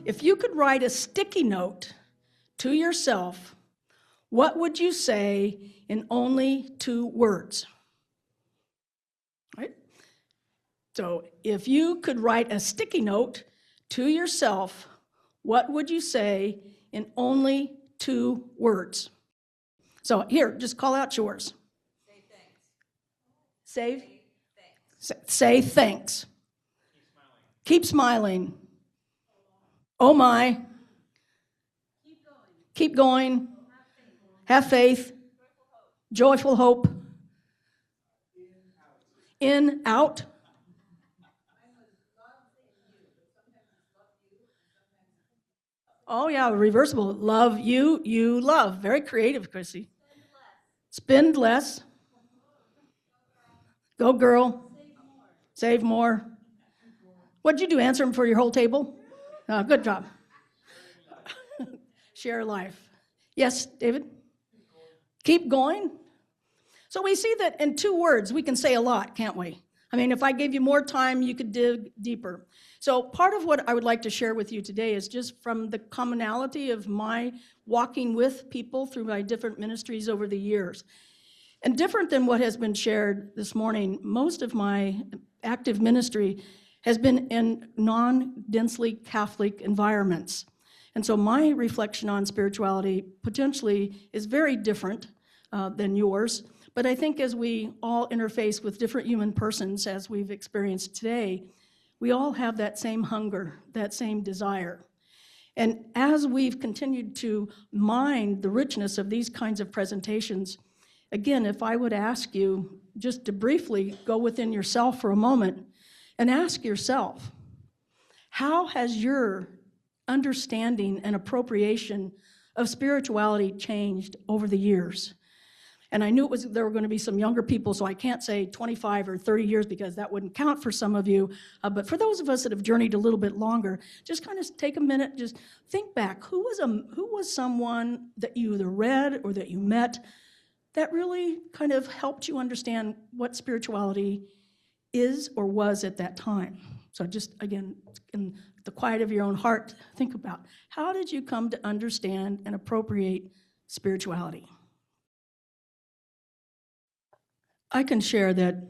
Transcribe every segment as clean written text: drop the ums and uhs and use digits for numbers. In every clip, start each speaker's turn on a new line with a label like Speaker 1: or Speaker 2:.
Speaker 1: If you could write a sticky note to yourself, what would you say in only 2 words? Right? So if you could write a sticky note to yourself, what would you say in only 2 words? So here, just call out yours.
Speaker 2: Say thanks.
Speaker 1: Say thanks. Keep smiling. Oh my. Keep going. Have faith. Joyful hope. In, out. Oh yeah, reversible. Love you, you love. Very creative, Chrissy. Spend less. Go girl. Save more. What'd you do? Answer them for your whole table? Good job. Share life. Yes, David? Keep going. So we see that in 2 words, we can say a lot, can't we? I mean, if I gave you more time, you could dig deeper. So part of what I would like to share with you today is just from the commonality of my walking with people through my different ministries over the years. And different than what has been shared this morning, most of my active ministry has been in non-densely Catholic environments. And so my reflection on spirituality potentially is very different than yours. But I think as we all interface with different human persons, as we've experienced today, we all have that same hunger, that same desire. And as we've continued to mine the richness of these kinds of presentations, again, if I would ask you just to briefly go within yourself for a moment and ask yourself, how has your understanding and appropriation of spirituality changed over the years? And I knew there were going to be some younger people, so I can't say 25 or 30 years because that wouldn't count for some of you. But for those of us that have journeyed a little bit longer, just kind of take a minute, just think back. Who was someone that you either read or that you met that really kind of helped you understand what spirituality is or was at that time? So just, again, in the quiet of your own heart, think about, how did you come to understand and appropriate spirituality? I can share that,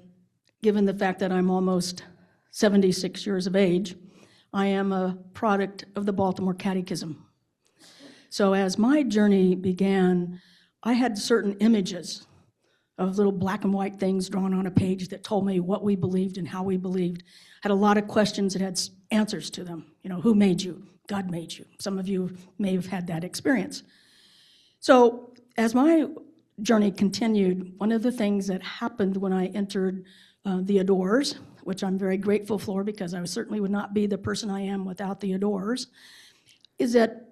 Speaker 1: given the fact that I'm almost 76 years of age, I am a product of the Baltimore Catechism. So as my journey began, I had certain images of little black and white things drawn on a page that told me what we believed and how we believed. I had a lot of questions that had answers to them. You know, who made you? God made you. Some of you may have had that experience. So as my journey continued, one of the things that happened when I entered the Adorers, which I'm very grateful for because I certainly would not be the person I am without the Adorers, is that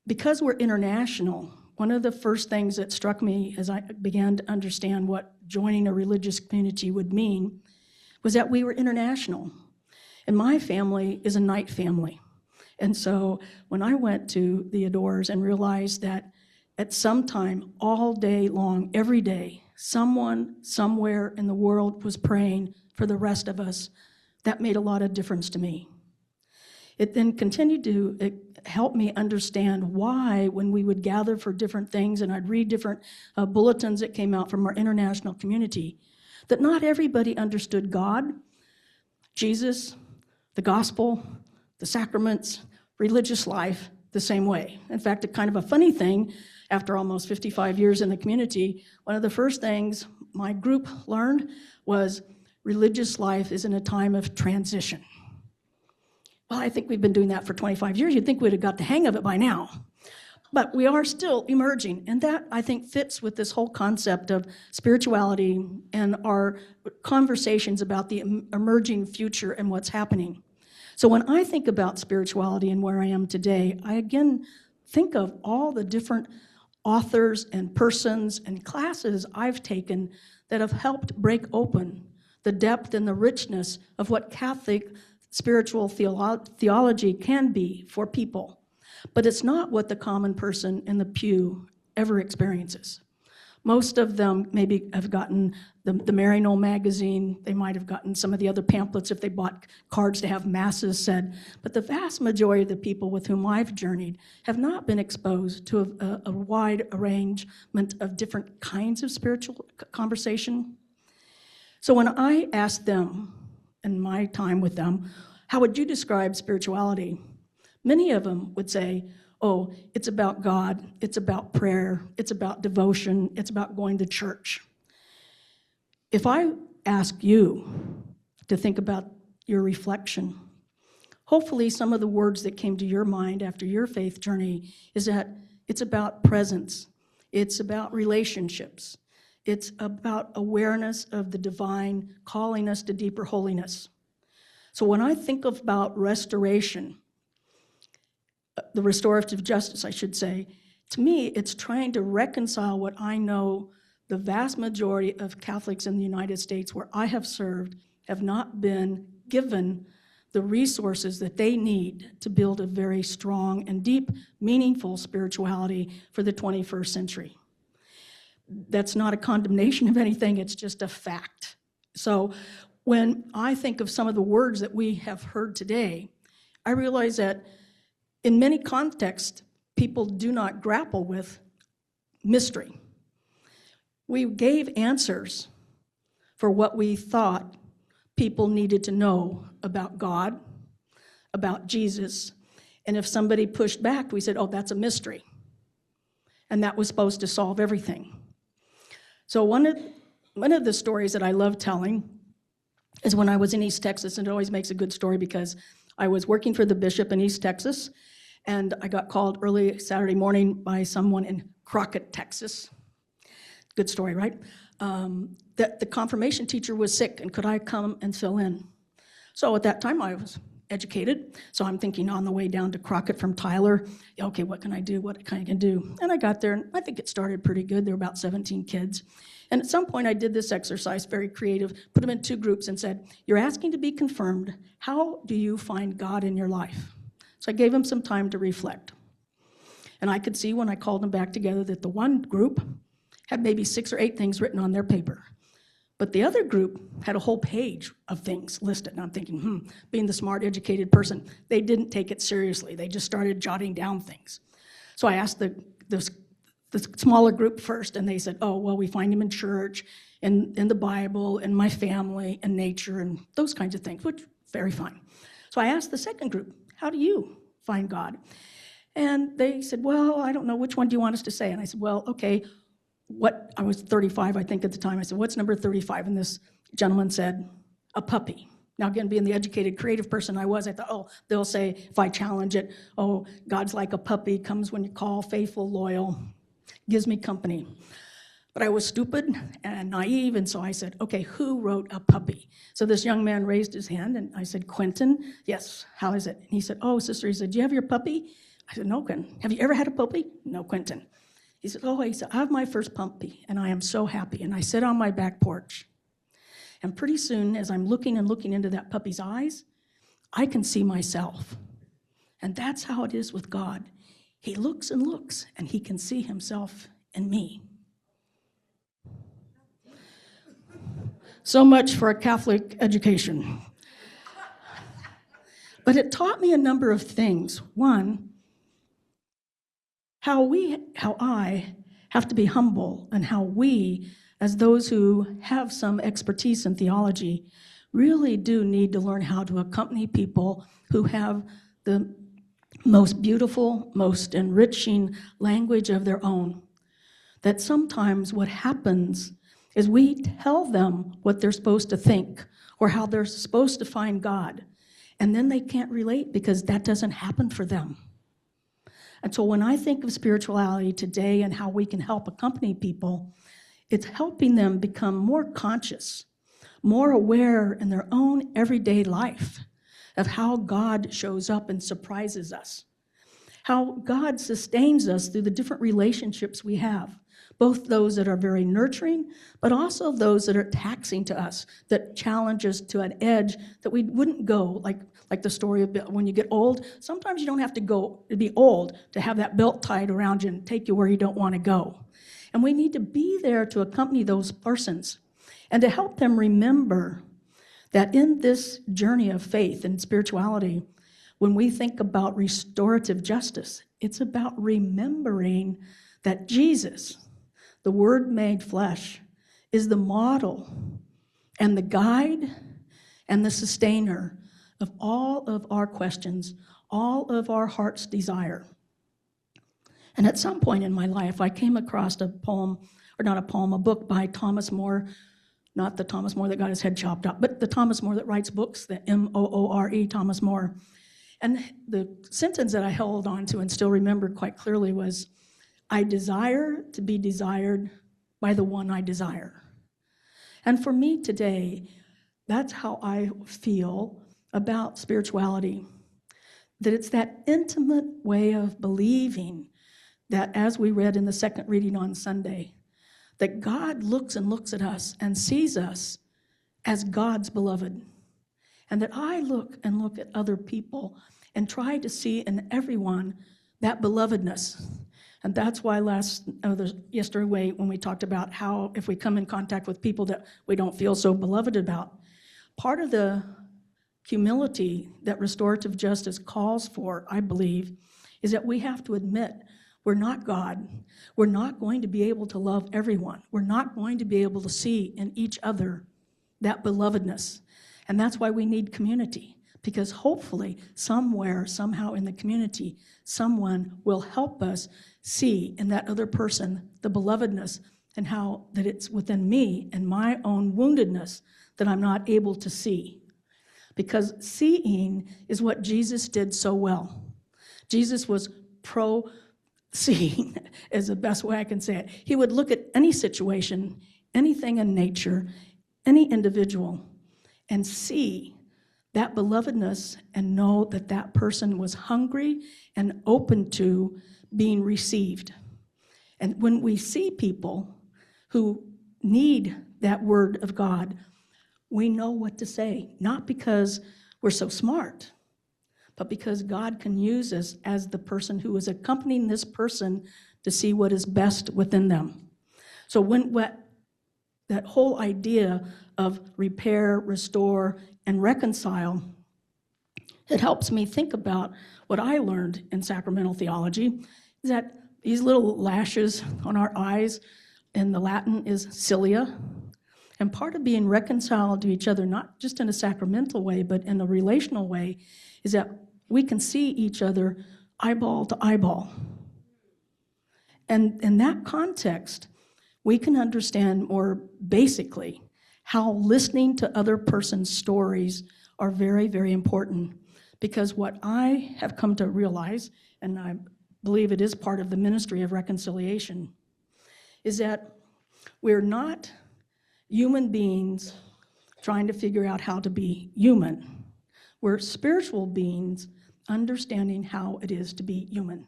Speaker 1: because we're international, one of the first things that struck me as I began to understand what joining a religious community would mean was that we were international. And my family is a night family. And so when I went to the Adorers and realized that at some time, all day long, every day, someone somewhere in the world was praying for the rest of us, that made a lot of difference to me. It then continued to help me understand why, when we would gather for different things and I'd read different bulletins that came out from our international community, that not everybody understood God, Jesus, the gospel, the sacraments, religious life the same way. In fact, a kind of a funny thing, after almost 55 years in the community, one of the first things my group learned was religious life is in a time of transition. Well, I think we've been doing that for 25 years. You'd think we'd have got the hang of it by now. But we are still emerging, and that, I think, fits with this whole concept of spirituality and our conversations about the emerging future and what's happening. So when I think about spirituality and where I am today, I again think of all the different authors and persons and classes I've taken that have helped break open the depth and the richness of what Catholic spiritual theology can be for people. But it's not what the common person in the pew ever experiences. Most of them maybe have gotten the Maryknoll magazine. They might have gotten some of the other pamphlets if they bought cards to have masses said. But the vast majority of the people with whom I've journeyed have not been exposed to a wide arrangement of different kinds of spiritual conversation. So when I asked them, in my time with them, how would you describe spirituality? Many of them would say, oh, it's about God, it's about prayer, it's about devotion, it's about going to church. If I ask you to think about your reflection, hopefully some of the words that came to your mind after your faith journey is that it's about presence, it's about relationships, it's about awareness of the divine calling us to deeper holiness. So when I think about restoration, the restorative justice, I should say, to me, it's trying to reconcile what I know the vast majority of Catholics in the United States where I have served have not been given the resources that they need to build a very strong and deep, meaningful spirituality for the 21st century. That's not a condemnation of anything, it's just a fact. So when I think of some of the words that we have heard today, I realize that in many contexts, people do not grapple with mystery. We gave answers for what we thought people needed to know about God, about Jesus, and if somebody pushed back, we said, oh, that's a mystery. And that was supposed to solve everything. So one of the stories that I love telling is when I was in East Texas, and it always makes a good story because I was working for the bishop in East Texas, and I got called early Saturday morning by someone in Crockett, Texas. Good story, right? That the confirmation teacher was sick, and could I come and fill in? So at that time, I was educated, so I'm thinking on the way down to Crockett from Tyler, okay, what can I do, what can I do? And I got there, and I think it started pretty good. There were about 17 kids. And at some point, I did this exercise, very creative, put them in two groups and said, you're asking to be confirmed. How do you find God in your life? So I gave them some time to reflect. And I could see when I called them back together that the one group had maybe 6 or 8 things written on their paper. But the other group had a whole page of things listed. And I'm thinking, being the smart, educated person, they didn't take it seriously. They just started jotting down things. So I asked the smaller group first, and they said, oh, well, we find him in church, in the Bible, in my family, and nature, and those kinds of things, which very fine. So I asked the second group, how do you find God? And they said, well, I don't know, which one do you want us to say? And I said, well, okay, I was 35, I think, at the time. I said, what's number 35? And this gentleman said, a puppy. Now, again, being the educated, creative person I was, I thought, oh, they'll say, if I challenge it, oh, God's like a puppy, comes when you call, faithful, loyal, gives me company. But I was stupid and naive, and so I said, okay, who wrote a puppy? So this young man raised his hand, and I said, Quentin, yes, how is it? And he said, oh, sister, he said, do you have your puppy? I said, no, Quentin. Have you ever had a puppy? No, Quentin. He said, oh, I have my first puppy, and I am so happy. And I sit on my back porch. And pretty soon, as I'm looking and looking into that puppy's eyes, I can see myself. And that's how it is with God. He looks and looks, and he can see himself in me. So much for a Catholic education. But it taught me a number of things. One, how I have to be humble, and how we, as those who have some expertise in theology, really do need to learn how to accompany people who have the most beautiful, most enriching language of their own. That sometimes what happens is we tell them what they're supposed to think or how they're supposed to find God, and then they can't relate because that doesn't happen for them. And so when I think of spirituality today and how we can help accompany people, it's helping them become more conscious, more aware in their own everyday life of how God shows up and surprises us, how God sustains us through the different relationships we have, both those that are very nurturing, but also those that are taxing to us, that challenge us to an edge that we wouldn't go, like the story of when you get old. Sometimes you don't have to go to be old to have that belt tied around you and take you where you don't want to go. And we need to be there to accompany those persons and to help them remember that in this journey of faith and spirituality, when we think about restorative justice, it's about remembering that Jesus, the Word made flesh, is the model and the guide and the sustainer of all of our questions, all of our heart's desire. And at some point in my life, I came across a poem, or not a poem, a book by Thomas More, not the Thomas More that got his head chopped up, but the Thomas More that writes books, the M-O-O-R-E, Thomas More. And the sentence that I held on to and still remember quite clearly was, I desire to be desired by the one I desire. And for me today, that's how I feel about spirituality, that it's that intimate way of believing that, as we read in the second reading on Sunday, that God looks and looks at us and sees us as God's beloved, and that I look and look at other people and try to see in everyone that belovedness. And that's why yesterday when we talked about how if we come in contact with people that we don't feel so beloved about, part of the humility that restorative justice calls for, I believe, is that we have to admit we're not God. We're not going to be able to love everyone. We're not going to be able to see in each other that belovedness. And that's why we need community, because hopefully somewhere, somehow in the community, someone will help us see in that other person the belovedness, and how that it's within me and my own woundedness that I'm not able to see. Because seeing is what Jesus did so well. Jesus was pro-seeing, is the best way I can say it. He would look at any situation, anything in nature, any individual, and see that belovedness and know that that person was hungry and open to being received. And when we see people who need that word of God, we know what to say, not because we're so smart, but because God can use us as the person who is accompanying this person to see what is best within them. So when that whole idea of repair, restore, and reconcile, it helps me think about what I learned in sacramental theology, is that these little lashes on our eyes in the Latin is cilia. And part of being reconciled to each other, not just in a sacramental way, but in a relational way, is that we can see each other eyeball to eyeball. And in that context, we can understand more basically how listening to other person's stories are very, very important. Because what I have come to realize, and I believe it is part of the ministry of reconciliation, is that we're not human beings trying to figure out how to be human. We're spiritual beings understanding how it is to be human.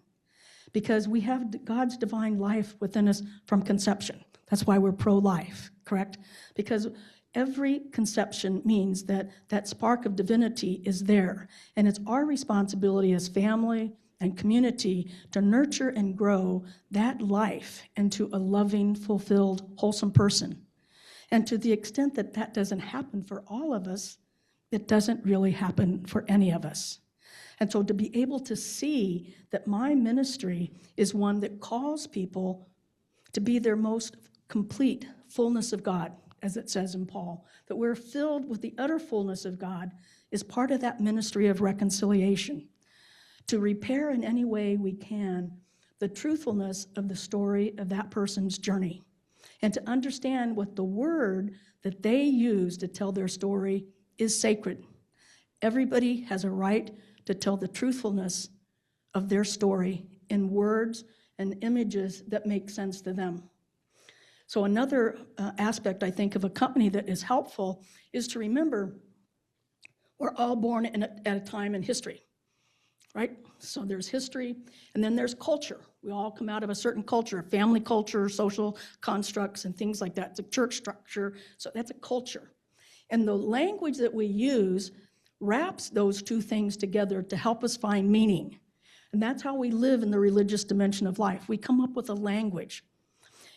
Speaker 1: Because we have God's divine life within us from conception. That's why we're pro-life, correct? Because every conception means that that spark of divinity is there. And it's our responsibility as family and community to nurture and grow that life into a loving, fulfilled, wholesome person. And to the extent that that doesn't happen for all of us, it doesn't really happen for any of us. And so to be able to see that my ministry is one that calls people to be their most complete fullness of God, as it says in Paul, that we're filled with the utter fullness of God, is part of that ministry of reconciliation. To repair in any way we can the truthfulness of the story of that person's journey, and to understand what the word that they use to tell their story is sacred. Everybody has a right to tell the truthfulness of their story in words and images that make sense to them. So another aspect, I think, of a company that is helpful is to remember we're all born at a time in history, right? So there's history, and then there's culture. We all come out of a certain culture, family culture, social constructs, and things like that. It's a church structure, so that's a culture. And the language that we use wraps those two things together to help us find meaning. And that's how we live in the religious dimension of life. We come up with a language.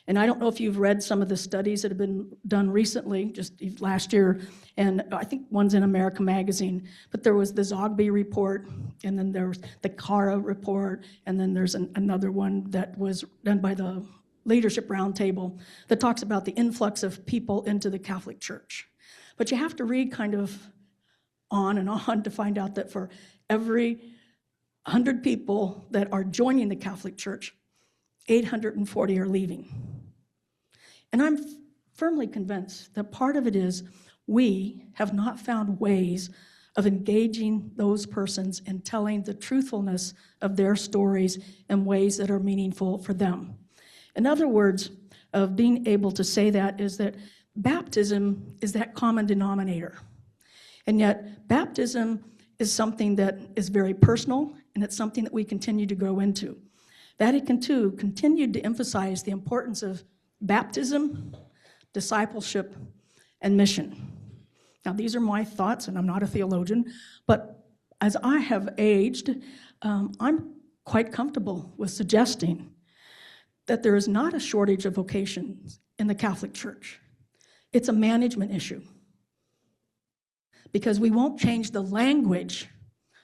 Speaker 1: And I don't know if you've read some of the studies that have been done recently, just last year, and I think one's in America Magazine, but there was the Zogby report, and then there was the Cara report, and then there's another one that was done by the Leadership Roundtable that talks about the influx of people into the Catholic Church. But you have to read kind of on and on to find out that for every 100 people that are joining the Catholic Church, 840 are leaving. And I'm firmly convinced that part of it is we have not found ways of engaging those persons and telling the truthfulness of their stories in ways that are meaningful for them. In other words, of being able to say that is that baptism is that common denominator. And yet baptism is something that is very personal, and it's something that we continue to grow into. Vatican II continued to emphasize the importance of baptism, discipleship, and mission. Now, these are my thoughts, and I'm not a theologian, but as I have aged, I'm quite comfortable with suggesting that there is not a shortage of vocations in the Catholic Church. It's a management issue, because we won't change the language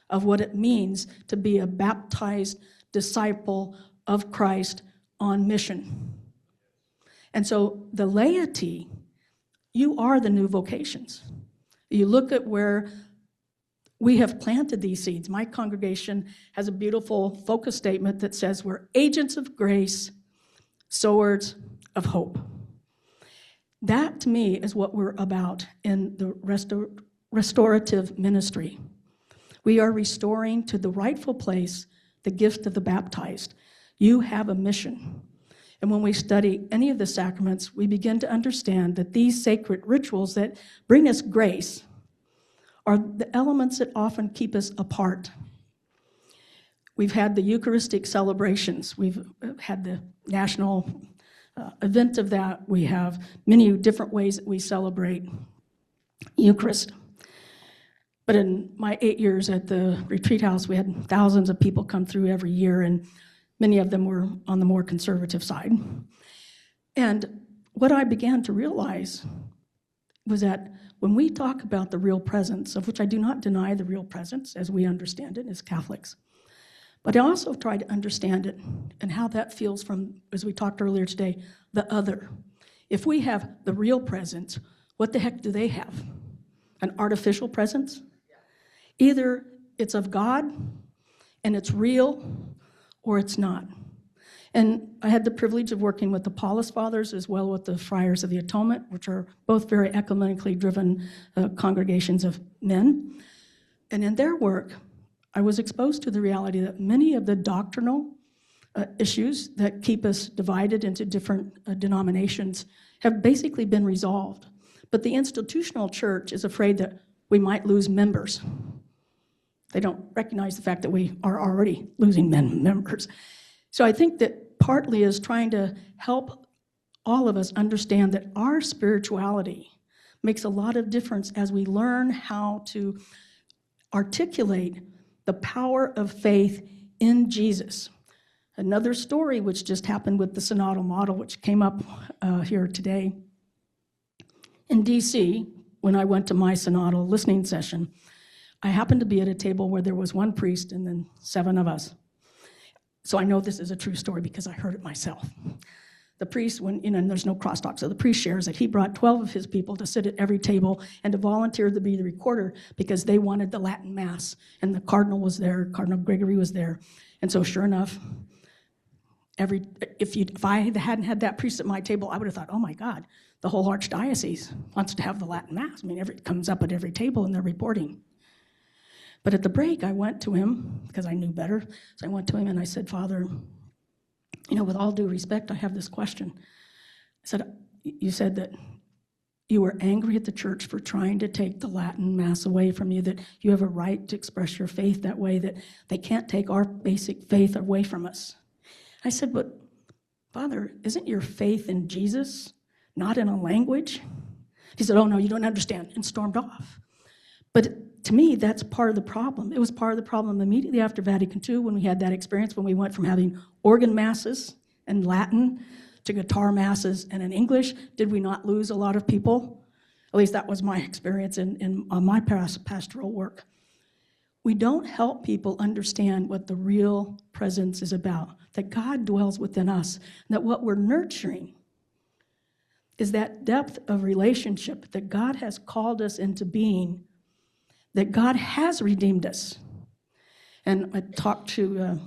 Speaker 1: of what it means to be a baptized disciple of Christ on mission. And so the laity, you are the new vocations. You look at where we have planted these seeds. My congregation has a beautiful focus statement that says we're agents of grace, sowers of hope. That, to me, is what we're about in the restorative ministry. We are restoring to the rightful place the gift of the baptized. You have a mission. And when we study any of the sacraments, we begin to understand that these sacred rituals that bring us grace are the elements that often keep us apart. We've had the Eucharistic celebrations. We've had the national event of that. We have many different ways that we celebrate Eucharist. But in my 8 years at the retreat house, we had thousands of people come through every year, and many of them were on the more conservative side. And what I began to realize was that when we talk about the real presence, of which I do not deny the real presence as we understand it as Catholics, but I also try to understand it and how that feels from, as we talked earlier today, the other. If we have the real presence, what the heck do they have? An artificial presence? Either it's of God and it's real, or it's not. And I had the privilege of working with the Paulist Fathers as well with the Friars of the Atonement, which are both very ecumenically driven congregations of men. And in their work, I was exposed to the reality that many of the doctrinal issues that keep us divided into different denominations have basically been resolved. But the institutional church is afraid that we might lose members. They don't recognize the fact that we are already losing members. So I think that partly is trying to help all of us understand that our spirituality makes a lot of difference as we learn how to articulate the power of faith in Jesus. Another story which just happened with the synodal model, which came up here today. In DC, when I went to my synodal listening session, I happened to be at a table where there was one priest and then 7 of us. So I know this is a true story because I heard it myself. The priest, and there's no crosstalk, so the priest shares that he brought 12 of his people to sit at every table and to volunteer to be the recorder because they wanted the Latin Mass. And the cardinal was there, Cardinal Gregory was there. And so sure enough, if I hadn't had that priest at my table, I would have thought, oh my God, the whole archdiocese wants to have the Latin Mass. I mean, it comes up at every table and they're reporting. But at the break, I went to him because I knew better. So I went to him and I said, Father, with all due respect, I have this question. I said, you said that you were angry at the church for trying to take the Latin Mass away from you, that you have a right to express your faith that way, that they can't take our basic faith away from us. I said, but Father, isn't your faith in Jesus not in a language? He said, oh no, you don't understand, and stormed off. But to me, that's part of the problem. It was part of the problem immediately after Vatican II when we had that experience, when we went from having organ masses and Latin to guitar masses and in English, did we not lose a lot of people? At least that was my experience in my pastoral work. We don't help people understand what the real presence is about, that God dwells within us, and that what we're nurturing is that depth of relationship that God has called us into being, that God has redeemed us. And I talked to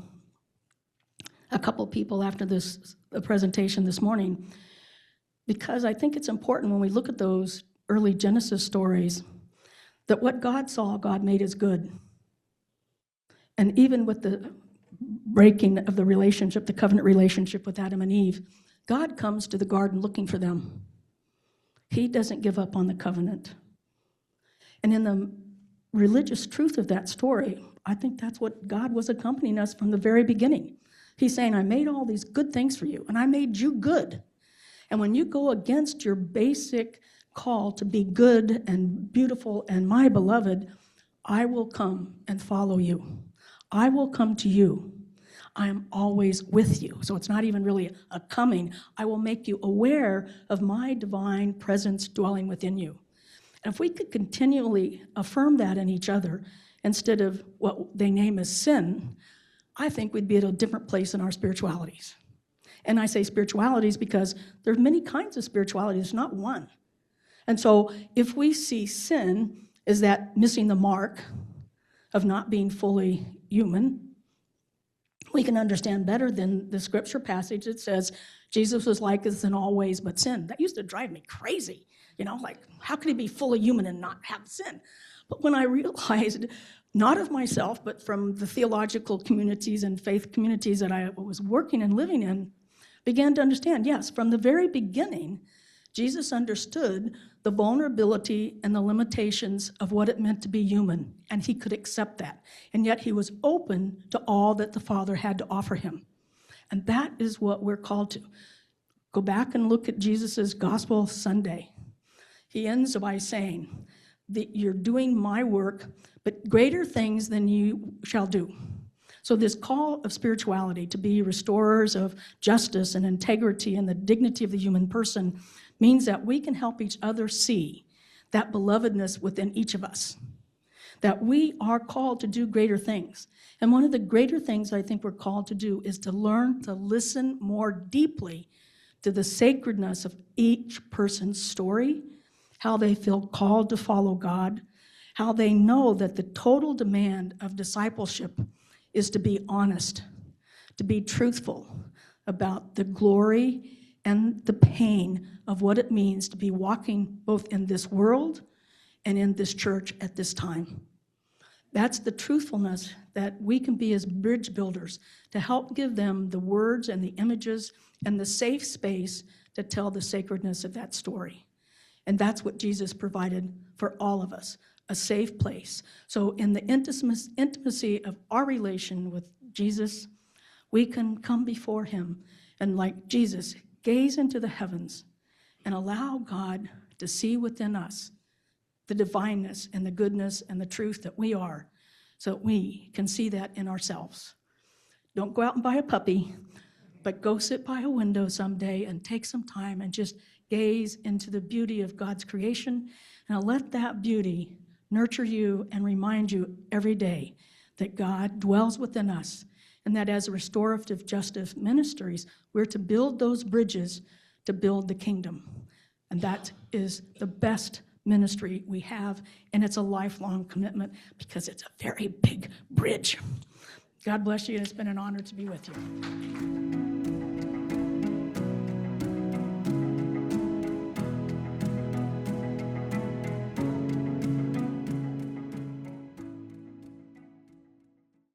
Speaker 1: a couple people after this presentation this morning, because I think it's important when we look at those early Genesis stories that what God saw, God made as good. And even with the breaking of the relationship, the covenant relationship with Adam and Eve, God comes to the garden looking for them. He doesn't give up on the covenant. And in the religious truth of that story, I think that's what God was accompanying us from the very beginning. He's saying, I made all these good things for you, and I made you good. And when you go against your basic call to be good and beautiful and my beloved, I will come and follow you. I will come to you. I am always with you. So it's not even really a coming. I will make you aware of my divine presence dwelling within you. And if we could continually affirm that in each other instead of what they name as sin, I think we'd be at a different place in our spiritualities. And I say spiritualities because there's many kinds of spirituality. There's not one. And so if we see sin as that missing the mark of not being fully human, we can understand better than the scripture passage that says Jesus was like us in all ways but sin. That used to drive me crazy. Like, how could he be fully human and not have sin? But when I realized, not of myself, but from the theological communities and faith communities that I was working and living in, began to understand, yes, from the very beginning, Jesus understood the vulnerability and the limitations of what it meant to be human, and he could accept that. And yet he was open to all that the Father had to offer him. And that is what we're called to. Go back and look at Jesus' Gospel Sunday. He ends by saying, you're doing my work, but greater things than you shall do. So this call of spirituality to be restorers of justice and integrity and the dignity of the human person means that we can help each other see that belovedness within each of us, that we are called to do greater things. And one of the greater things I think we're called to do is to learn to listen more deeply to the sacredness of each person's story, how they feel called to follow God, how they know that the total demand of discipleship is to be honest, to be truthful about the glory and the pain of what it means to be walking both in this world and in this church at this time. That's the truthfulness that we can be as bridge builders to help give them the words and the images and the safe space to tell the sacredness of that story. And that's what Jesus provided for all of us, a safe place. So in the intimacy of our relation with Jesus, we can come before him and, like Jesus, gaze into the heavens and allow God to see within us the divineness and the goodness and the truth that we are, so that we can see that in ourselves. Don't go out and buy a puppy, but go sit by a window someday and take some time and just gaze into the beauty of God's creation, and let that beauty nurture you and remind you every day that God dwells within us, and that as restorative justice ministries, we're to build those bridges to build the kingdom. And that is the best ministry we have, and it's a lifelong commitment because it's a very big bridge. God bless you, and it's been an honor to be with you.